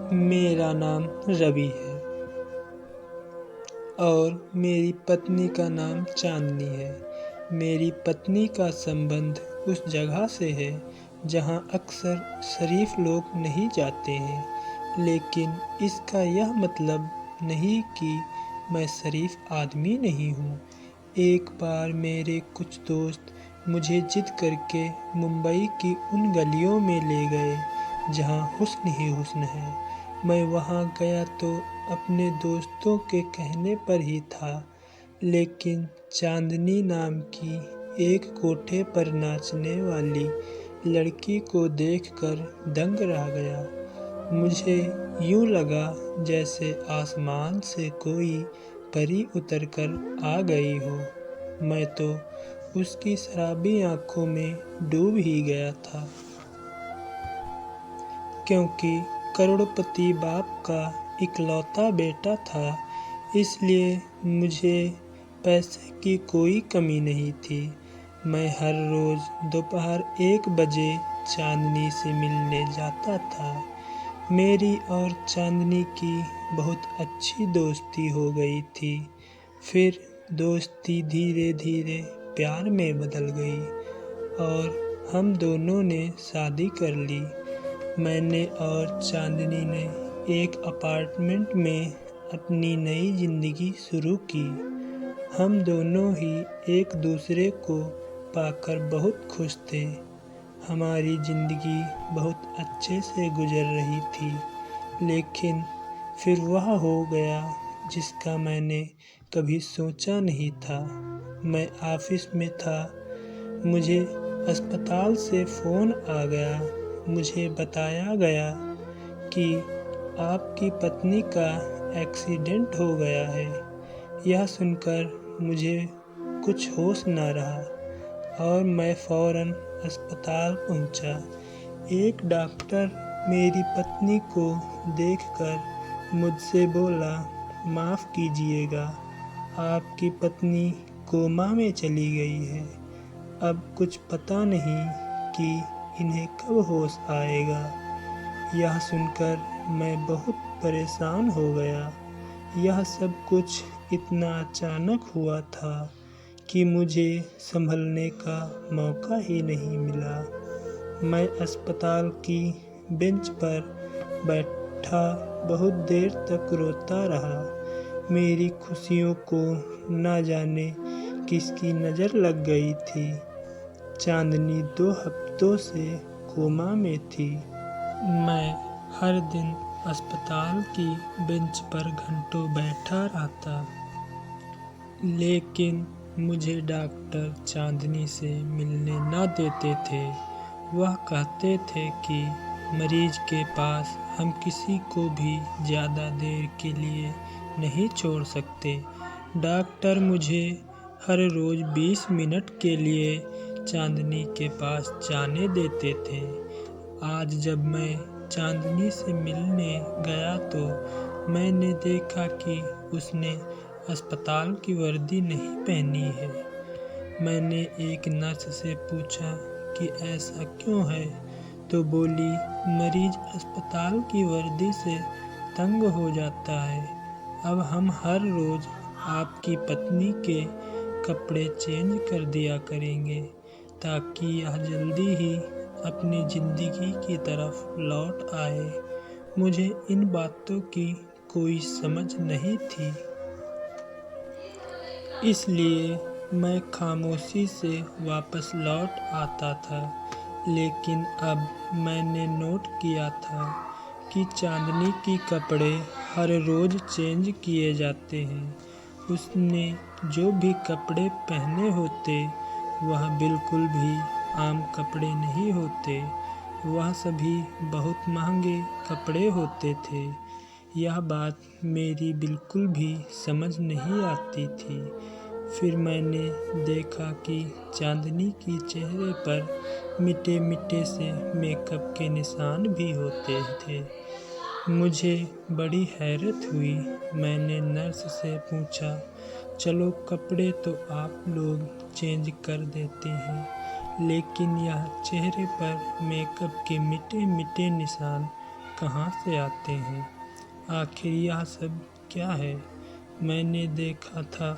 मेरा नाम रवि है और मेरी पत्नी का नाम चांदनी है। मेरी पत्नी का संबंध उस जगह से है जहां अक्सर शरीफ लोग नहीं जाते हैं, लेकिन इसका यह मतलब नहीं कि मैं शरीफ आदमी नहीं हूँ। एक बार मेरे कुछ दोस्त मुझे जिद करके मुंबई की उन गलियों में ले गए जहाँ हुस्न ही हुस्न है। मैं वहाँ गया तो अपने दोस्तों के कहने पर ही था, लेकिन चांदनी नाम की एक कोठे पर नाचने वाली लड़की को देखकर दंग रह गया। मुझे यूँ लगा जैसे आसमान से कोई परी उतरकर आ गई हो। मैं तो उसकी शराबी आंखों में डूब ही गया था, क्योंकि करोड़पति बाप का इकलौता बेटा था, इसलिए मुझे पैसे की कोई कमी नहीं थी। मैं हर रोज़ दोपहर 1 बजे चांदनी से मिलने जाता था। मेरी और चांदनी की बहुत अच्छी दोस्ती हो गई थी। फिर दोस्ती धीरे धीरे प्यार में बदल गई और हम दोनों ने शादी कर ली। मैंने और चांदनी ने एक अपार्टमेंट में अपनी नई ज़िंदगी शुरू की। हम दोनों ही एक दूसरे को पाकर बहुत खुश थे। हमारी ज़िंदगी बहुत अच्छे से गुजर रही थी, लेकिन फिर वह हो गया जिसका मैंने कभी सोचा नहीं था। मैं ऑफिस में था, मुझे अस्पताल से फ़ोन आ गया। मुझे बताया गया कि आपकी पत्नी का एक्सीडेंट हो गया है। यह सुनकर मुझे कुछ होश न रहा और मैं फ़ौरन अस्पताल पहुंचा। एक डॉक्टर मेरी पत्नी को देखकर मुझसे बोला, माफ़ कीजिएगा, आपकी पत्नी कोमा में चली गई है। अब कुछ पता नहीं कि इन्हें कब होश आएगा। यह सुनकर मैं बहुत परेशान हो गया। यह सब कुछ इतना अचानक हुआ था कि मुझे संभलने का मौका ही नहीं मिला। मैं अस्पताल की बेंच पर बैठा बहुत देर तक रोता रहा। मेरी खुशियों को न जाने किसकी नज़र लग गई थी। चांदनी 2 हफ्तों से कोमा में थी। मैं हर दिन अस्पताल की बेंच पर घंटों बैठा रहता, लेकिन मुझे डॉक्टर चांदनी से मिलने न देते थे। वह कहते थे कि मरीज के पास हम किसी को भी ज़्यादा देर के लिए नहीं छोड़ सकते। डॉक्टर मुझे हर रोज़ 20 मिनट के लिए चांदनी के पास जाने देते थे। आज जब मैं चांदनी से मिलने गया तो मैंने देखा कि उसने अस्पताल की वर्दी नहीं पहनी है। मैंने एक नर्स से पूछा कि ऐसा क्यों है, तो बोली, मरीज अस्पताल की वर्दी से तंग हो जाता है। अब हम हर रोज़ आपकी पत्नी के कपड़े चेंज कर दिया करेंगे ताकि यह जल्दी ही अपनी ज़िंदगी की तरफ लौट आए। मुझे इन बातों की कोई समझ नहीं थी, इसलिए मैं खामोशी से वापस लौट आता था। लेकिन अब मैंने नोट किया था कि चांदनी के कपड़े हर रोज़ चेंज किए जाते हैं। उसने जो भी कपड़े पहने होते वह बिल्कुल भी आम कपड़े नहीं होते। वह सभी बहुत महंगे कपड़े होते थे। यह बात मेरी बिल्कुल भी समझ नहीं आती थी। फिर मैंने देखा कि चांदनी के चेहरे पर मिटे मिटे से मेकअप के निशान भी होते थे। मुझे बड़ी हैरत हुई। मैंने नर्स से पूछा, चलो कपड़े तो आप लोग चेंज कर देते हैं, लेकिन यह चेहरे पर मेकअप के मिटे मिटे निशान कहाँ से आते हैं? आखिर यह सब क्या है? मैंने देखा था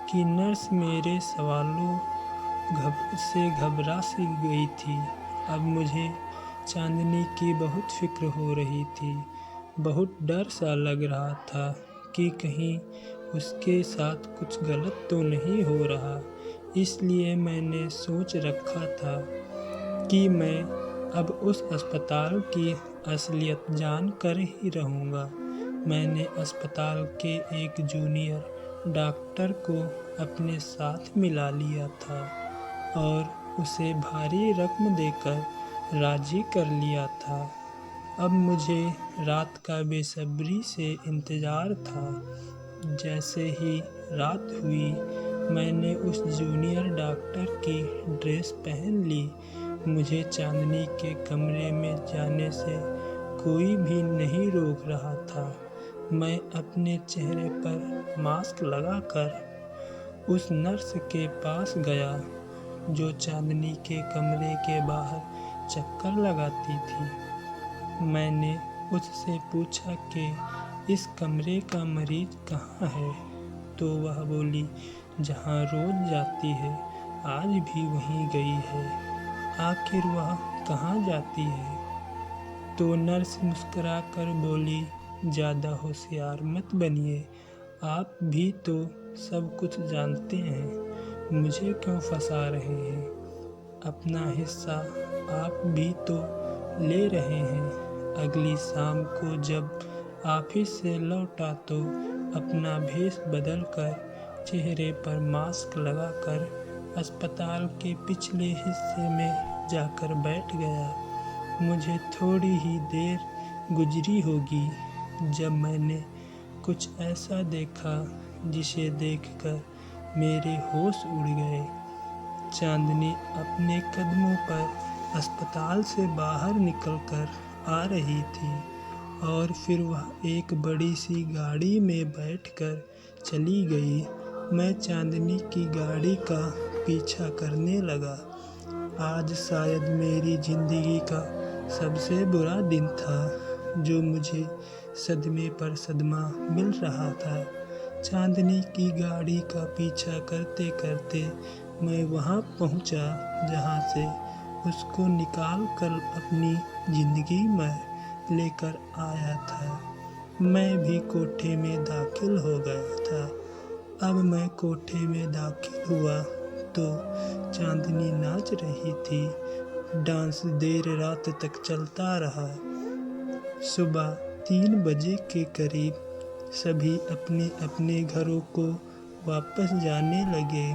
कि नर्स मेरे सवालों से घबरा सी गई थी। अब मुझे चांदनी की बहुत फिक्र हो रही थी। बहुत डर सा लग रहा था कि कहीं उसके साथ कुछ गलत तो नहीं हो रहा। इसलिए मैंने सोच रखा था कि मैं अब उस अस्पताल की असलियत जान कर ही रहूँगा। मैंने अस्पताल के एक जूनियर डॉक्टर को अपने साथ मिला लिया था और उसे भारी रकम देकर राजी कर लिया था। अब मुझे रात का बेसब्री से इंतज़ार था। जैसे ही रात हुई, मैंने उस जूनियर डॉक्टर की ड्रेस पहन ली। मुझे चांदनी के कमरे में जाने से कोई भी नहीं रोक रहा था। मैं अपने चेहरे पर मास्क लगाकर उस नर्स के पास गया जो चांदनी के कमरे के बाहर चक्कर लगाती थी। मैंने उससे पूछा कि इस कमरे का मरीज कहाँ है, तो वह बोली, जहाँ रोज जाती है आज भी वहीं गई है। आखिर वह कहाँ जाती है? तो नर्स मुस्कुरा कर बोली, ज़्यादा होशियार मत बनिए, आप भी तो सब कुछ जानते हैं, मुझे क्यों फंसा रहे हैं? अपना हिस्सा आप भी तो ले रहे हैं। अगली शाम को जब ऑफिस से लौटा तो अपना भेष बदल कर चेहरे पर मास्क लगाकर अस्पताल के पिछले हिस्से में जाकर बैठ गया। मुझे थोड़ी ही देर गुजरी होगी जब मैंने कुछ ऐसा देखा जिसे देखकर मेरे होश उड़ गए। चांदनी अपने कदमों पर अस्पताल से बाहर निकलकर आ रही थी और फिर वह एक बड़ी सी गाड़ी में बैठकर चली गई। मैं चांदनी की गाड़ी का पीछा करने लगा। आज शायद मेरी ज़िंदगी का सबसे बुरा दिन था, जो मुझे सदमे पर सदमा मिल रहा था। चांदनी की गाड़ी का पीछा करते करते मैं वहाँ पहुँचा जहाँ से उसको निकाल कर अपनी ज़िंदगी में लेकर आया था। मैं भी कोठे में दाखिल हो गया था। अब मैं कोठे में दाखिल हुआ तो चांदनी नाच रही थी। डांस देर रात तक चलता रहा। सुबह 3 बजे के करीब सभी अपने अपने घरों को वापस जाने लगे,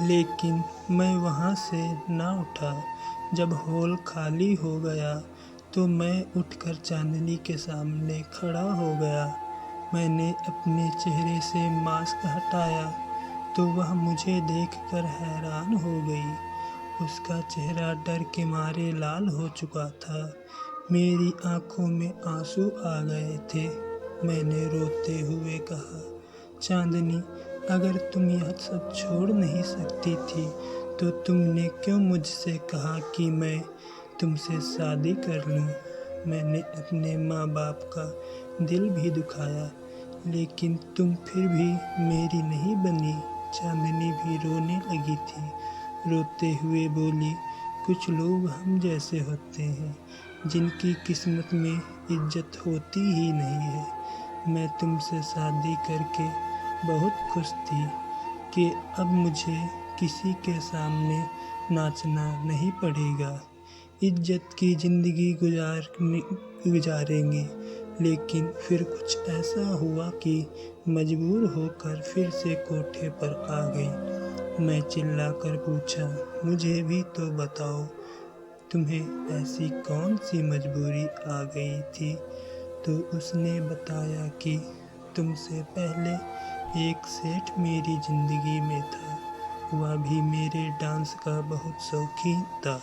लेकिन मैं वहाँ से ना उठा। जब हॉल खाली हो गया तो मैं उठकर चांदनी के सामने खड़ा हो गया। मैंने अपने चेहरे से मास्क हटाया तो वह मुझे देखकर हैरान हो गई। उसका चेहरा डर के मारे लाल हो चुका था। मेरी आंखों में आंसू आ गए थे। मैंने रोते हुए कहा, चांदनी, अगर तुम यह सब छोड़ नहीं सकती थी तो तुमने क्यों मुझसे कहा कि मैं तुमसे शादी कर लूं? मैंने अपने माँ बाप का दिल भी दुखाया, लेकिन तुम फिर भी मेरी नहीं बनी। चांदनी भी रोने लगी थी। रोते हुए बोली, कुछ लोग हम जैसे होते हैं जिनकी किस्मत में इज्जत होती ही नहीं है। मैं तुमसे शादी करके बहुत खुश थी कि अब मुझे किसी के सामने नाचना नहीं पड़ेगा। इज्जत की ज़िंदगी गुजारेंगे। लेकिन फिर कुछ ऐसा हुआ कि मजबूर होकर फिर से कोठे पर आ गई। मैं चिल्लाकर पूछा, मुझे भी तो बताओ, तुम्हें ऐसी कौन सी मजबूरी आ गई थी? तो उसने बताया कि तुमसे पहले एक सेठ मेरी ज़िंदगी में था। वह भी मेरे डांस का बहुत शौकीन था।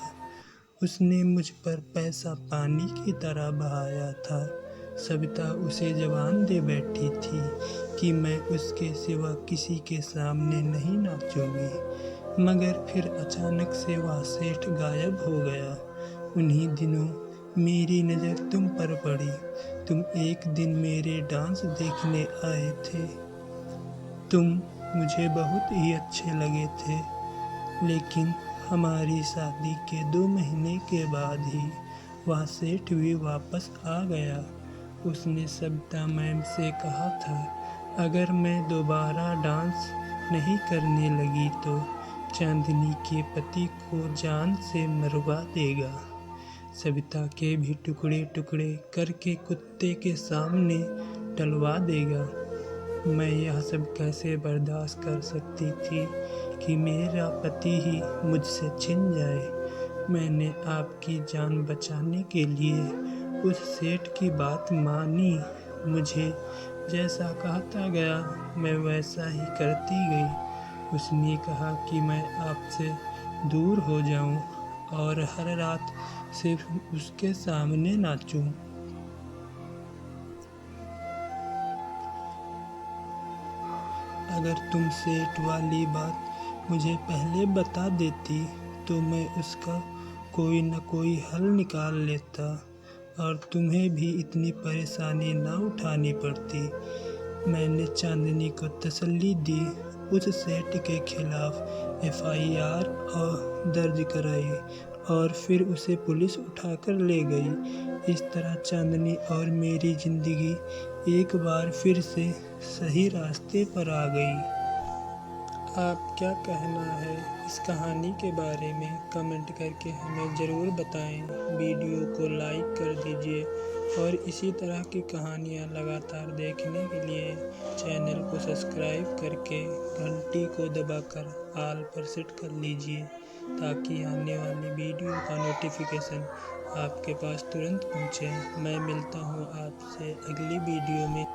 उसने मुझ पर पैसा पानी की तरह बहाया था। सविता उसे जबान दे बैठी थी कि मैं उसके सिवा किसी के सामने नहीं नाचूंगी। मगर फिर अचानक से वह सेठ गायब हो गया। उन्हीं दिनों मेरी नज़र तुम पर पड़ी। तुम एक दिन मेरे डांस देखने आए थे। तुम मुझे बहुत ही अच्छे लगे थे, लेकिन हमारी शादी के 2 महीने के बाद ही वह सेठ भी वापस आ गया। उसने सविता मैम से कहा था, अगर मैं दोबारा डांस नहीं करने लगी तो चांदनी के पति को जान से मरवा देगा। सविता के भी टुकड़े टुकड़े करके कुत्ते के सामने डलवा देगा। मैं यह सब कैसे बर्दाश्त कर सकती थी कि मेरा पति ही मुझसे छिन जाए। मैंने आपकी जान बचाने के लिए उस सेठ की बात मानी। मुझे जैसा कहता गया मैं वैसा ही करती गई। उसने कहा कि मैं आपसे दूर हो जाऊं और हर रात सिर्फ उसके सामने नाचूं। अगर तुम सेठ वाली बात मुझे पहले बता देती तो मैं उसका कोई न कोई हल निकाल लेता और तुम्हें भी इतनी परेशानी न उठानी पड़ती। मैंने चांदनी को तसल्ली दी, उस सेठ के खिलाफ FIR दर्ज कराई और फिर उसे पुलिस उठाकर ले गई। इस तरह चांदनी और मेरी ज़िंदगी एक बार फिर से सही रास्ते पर आ गई। आप क्या कहना है इस कहानी के बारे में कमेंट करके हमें ज़रूर बताएं। वीडियो को लाइक कर दीजिए और इसी तरह की कहानियाँ लगातार देखने के लिए चैनल को सब्सक्राइब करके घंटी को दबाकर ऑल पर सेट कर लीजिए, ताकि आने वाली वीडियो का नोटिफिकेशन आपके पास तुरंत पहुँचे। मैं मिलता हूँ आपसे अगली वीडियो में।